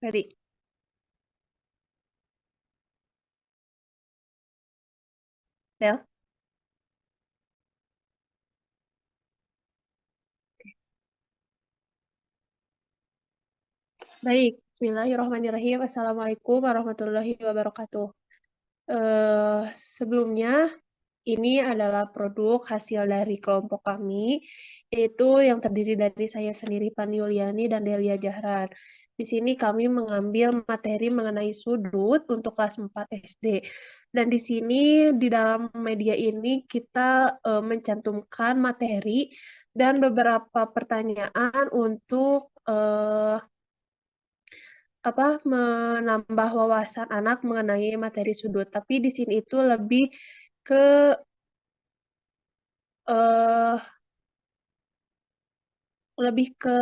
Ready. Del. Baik. Bismillahirrahmanirrahim. Assalamualaikum warahmatullahi wabarakatuh. Eh, Sebelumnya, ini adalah produk hasil dari kelompok kami, yaitu yang terdiri dari saya sendiri, Pani Yuliani, dan Delia Jahran. Di sini kami mengambil materi mengenai sudut untuk kelas 4 SD. Dan di sini, di dalam media ini, kita mencantumkan materi dan beberapa pertanyaan untuk menambah wawasan anak mengenai materi sudut. Tapi di sini itu lebih ke eh, lebih ke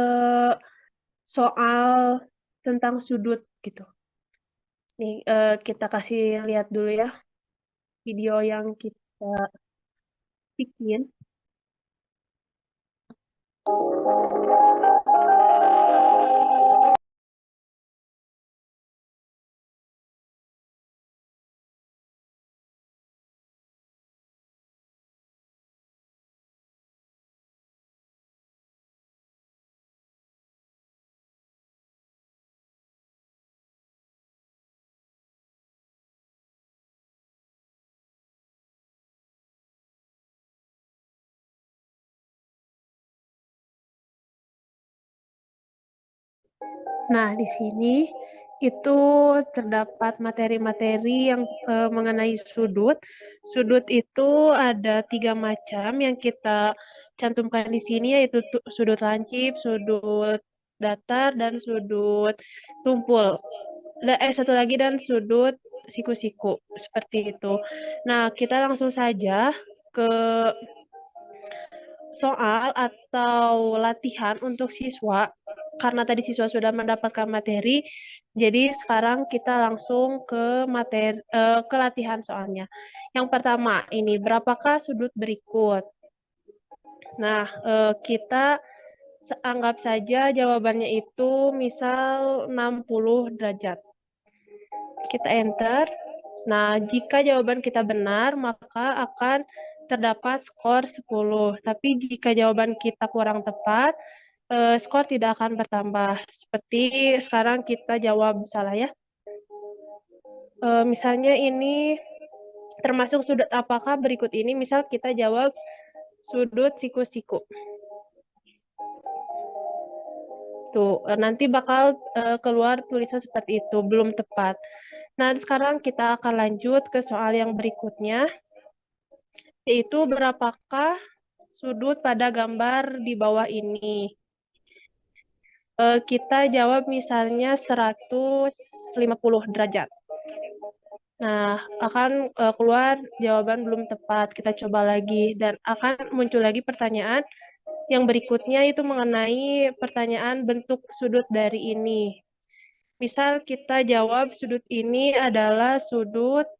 soal tentang sudut gitu. Nih, kita kasih lihat dulu ya video yang kita bikin. Nah, di sini itu terdapat materi-materi yang mengenai sudut. Sudut itu ada 3 macam yang kita cantumkan di sini, yaitu sudut lancip, sudut datar, dan sudut tumpul. Satu lagi dan sudut siku-siku seperti itu. Nah, kita langsung saja ke soal atau latihan untuk siswa. Karena tadi siswa sudah mendapatkan materi, jadi sekarang kita langsung ke ke latihan soalnya. Yang pertama, ini berapakah sudut berikut? Nah, kita anggap saja jawabannya itu misal 60 derajat. Kita enter. Nah, jika jawaban kita benar, maka akan terdapat skor 10. Tapi jika jawaban kita kurang tepat, skor tidak akan bertambah. Seperti sekarang kita jawab salah ya. Misalnya ini termasuk sudut apakah berikut ini? Misal kita jawab sudut siku-siku. Tuh, nanti bakal keluar tulisan seperti itu, belum tepat. Nah, sekarang kita akan lanjut ke soal yang berikutnya, yaitu berapakah sudut pada gambar di bawah ini? Kita jawab misalnya 150 derajat. Nah, akan keluar jawaban belum tepat. Kita coba lagi dan akan muncul lagi pertanyaan yang berikutnya itu mengenai pertanyaan bentuk sudut dari ini. Misal kita jawab sudut ini adalah sudut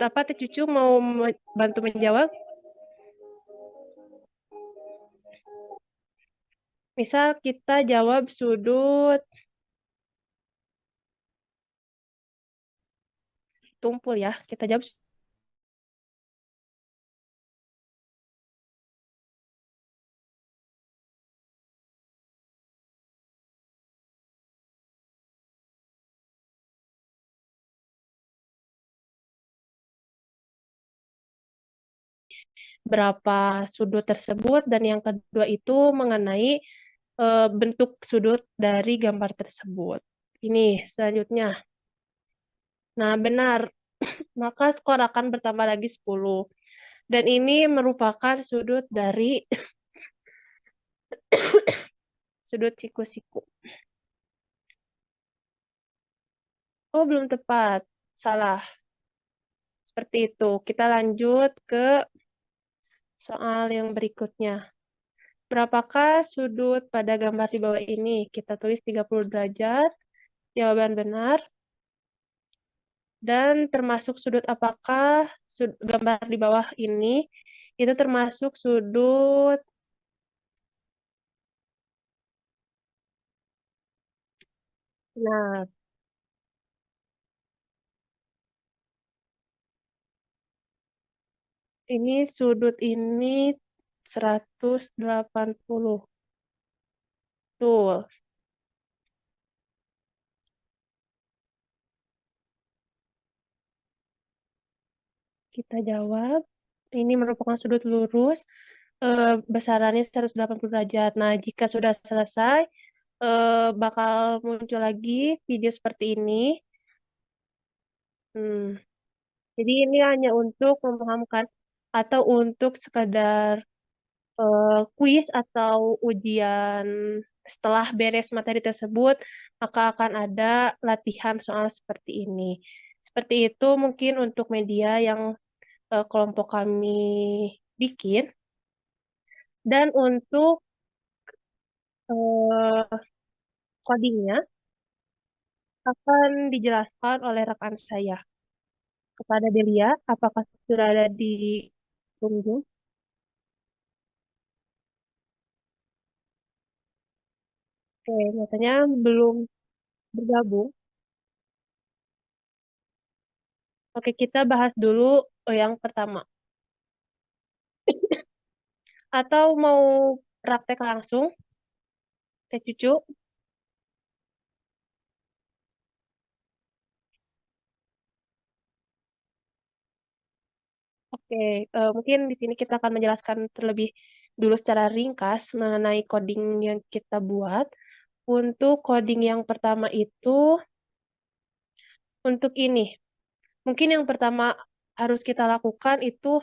apa? Teh Cucu mau bantu menjawab? Misal kita jawab sudut tumpul ya. Kita jawab berapa sudut tersebut, dan yang kedua itu mengenai bentuk sudut dari gambar tersebut. Ini selanjutnya. Nah, benar. Maka skor akan bertambah lagi 10. Dan ini merupakan sudut dari sudut siku-siku. Oh, belum tepat. Salah. Seperti itu. Kita lanjut ke soal yang berikutnya. Berapakah sudut pada gambar di bawah ini? Kita tulis 30 derajat. Jawaban benar. Dan termasuk sudut apakah gambar di bawah ini? Itu termasuk sudut Nah, ini sudut ini 180. Tuh, kita jawab. Ini merupakan sudut lurus, besarannya 180 derajat. Nah, jika sudah selesai, bakal muncul lagi video seperti ini. Hmm, jadi ini hanya untuk memahamkan atau untuk sekadar kuis atau ujian setelah beres materi tersebut, maka akan ada latihan soal seperti ini. Seperti itu mungkin untuk media yang kelompok kami bikin. Dan untuk codingnya akan dijelaskan oleh rekan saya. Kepada Delia, apakah sudah ada di pengunjung? Oke, nyatanya belum bergabung. Oke, kita bahas dulu yang pertama. Atau mau praktek langsung, Teh Cucu? Oke, mungkin di sini kita akan menjelaskan terlebih dulu secara ringkas mengenai coding yang kita buat. Untuk coding yang pertama itu, untuk ini, mungkin yang pertama harus kita lakukan itu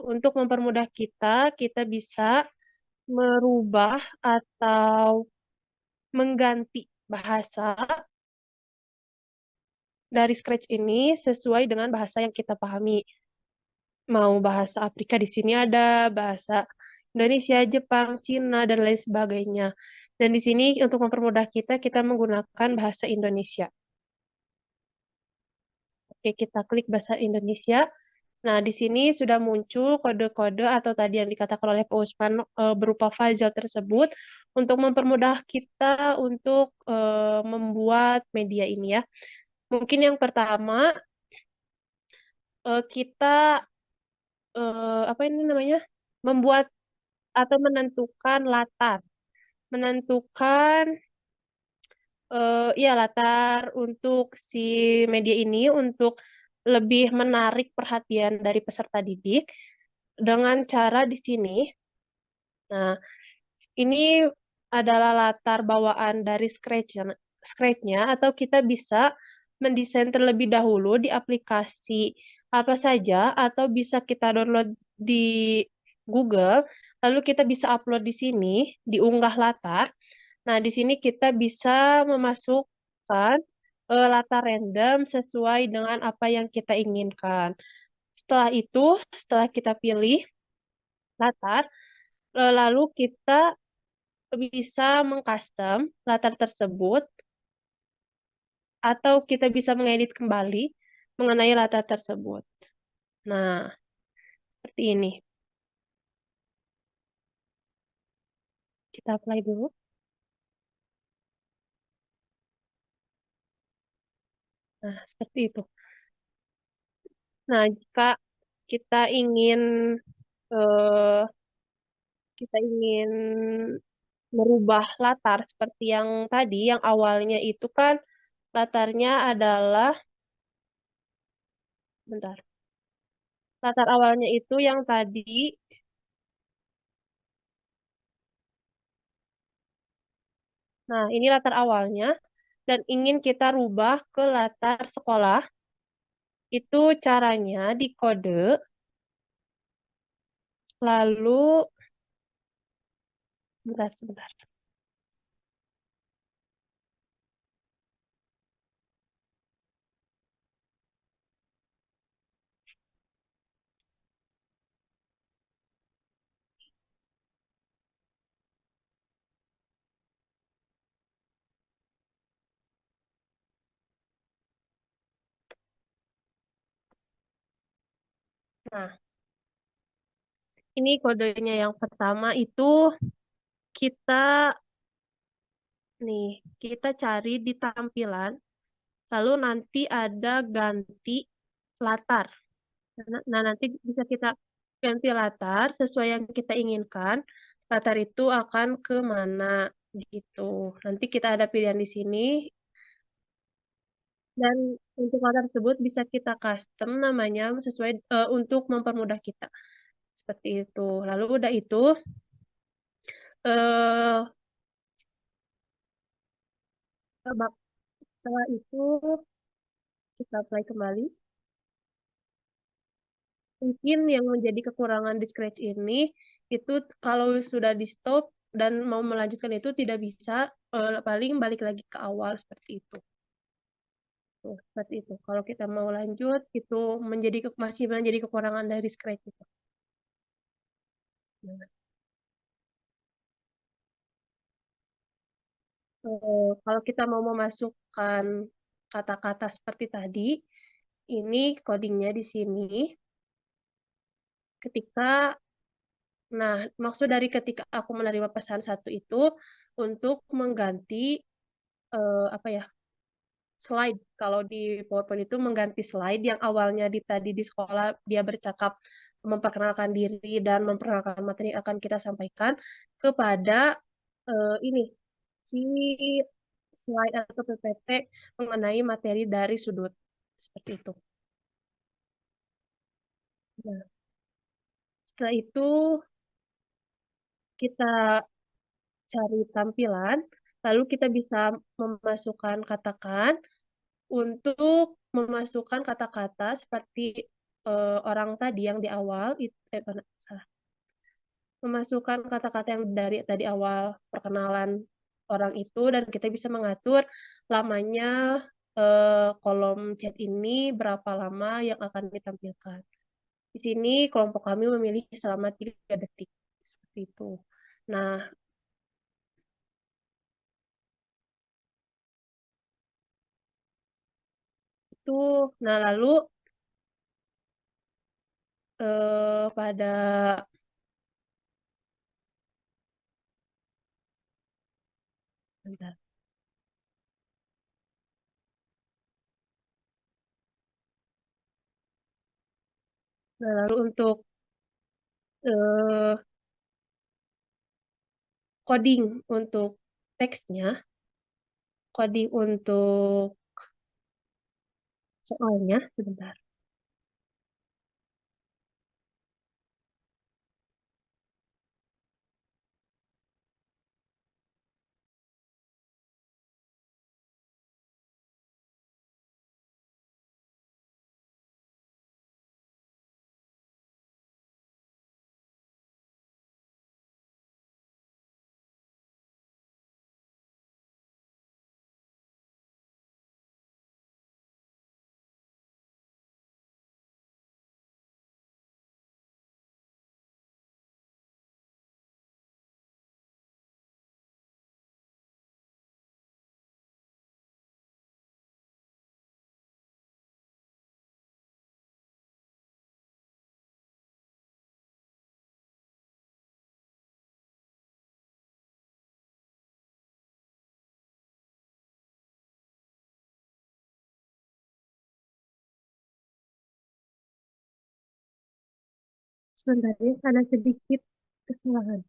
untuk mempermudah kita, kita bisa merubah atau mengganti bahasa dari Scratch ini sesuai dengan bahasa yang kita pahami. Mau bahasa Afrika di sini ada, bahasa Indonesia, Jepang, Cina, dan lain sebagainya. Dan di sini untuk mempermudah kita, kita menggunakan bahasa Indonesia. Oke, kita klik bahasa Indonesia. Nah, di sini sudah muncul kode-kode atau tadi yang dikatakan oleh Pak Usman berupa file tersebut untuk mempermudah kita untuk membuat media ini ya. Mungkin yang pertama kita apa ini namanya? Membuat atau menentukan latar, menentukan ya latar untuk si media ini untuk lebih menarik perhatian dari peserta didik dengan cara di sini. Nah, ini adalah latar bawaan dari Scratch-nya atau kita bisa mendesain terlebih dahulu di aplikasi apa saja atau bisa kita download di Google, lalu kita bisa upload di sini, diunggah latar. Nah, di sini kita bisa memasukkan latar random sesuai dengan apa yang kita inginkan. Setelah itu, setelah kita pilih latar, lalu kita bisa mengcustom latar tersebut atau kita bisa mengedit kembali mengenai latar tersebut. Nah, seperti ini. Kita apply dulu. Nah, seperti itu. Nah, jika kita ingin eh, kita ingin merubah latar seperti yang tadi, yang awalnya itu kan latarnya adalah, bentar, latar awalnya itu yang tadi, nah ini latar awalnya, dan ingin kita rubah ke latar sekolah, itu caranya di kode, lalu, sebentar, sebentar. Nah, ini kodenya yang pertama itu kita Nih, kita cari di tampilan, lalu nanti ada ganti latar. Nah, nanti bisa kita ganti latar sesuai yang kita inginkan. Latar itu akan ke mana gitu. Nanti kita ada pilihan di sini dan untuk latar tersebut bisa kita custom namanya sesuai untuk mempermudah kita. Seperti itu. Lalu udah itu eh setelah itu kita apply kembali. Mungkin yang menjadi kekurangan di Scratch ini itu kalau sudah di stop dan mau melanjutkan itu tidak bisa paling balik lagi ke awal seperti itu. Tuh, seperti itu. Kalau kita mau lanjut itu masih menjadi kekurangan dari Scratch itu. Nah, kalau kita mau memasukkan kata-kata seperti tadi, ini codingnya di sini. Ketika, nah, maksud dari ketika aku menerima pesan satu itu untuk mengganti apa ya, slide. Kalau di PowerPoint itu mengganti slide yang awalnya tadi di sekolah dia bercakap memperkenalkan diri dan memperkenalkan materi yang akan kita sampaikan kepada ini si slide atau PPT mengenai materi dari sudut seperti itu. Nah, setelah itu kita cari tampilan, lalu kita bisa memasukkan katakan untuk memasukkan kata-kata seperti orang tadi yang di awal itu salah. Memasukkan kata-kata yang dari tadi awal perkenalan orang itu dan kita bisa mengatur lamanya kolom chat ini berapa lama yang akan ditampilkan. Di sini kelompok kami memilih selama 3 detik seperti itu. Nah, itu nah lalu pada bentar. Nah, lalu untuk eh, coding untuk teksnya, coding untuk soalnya, sebentar. Sebentar ya, ada sedikit kesalahan.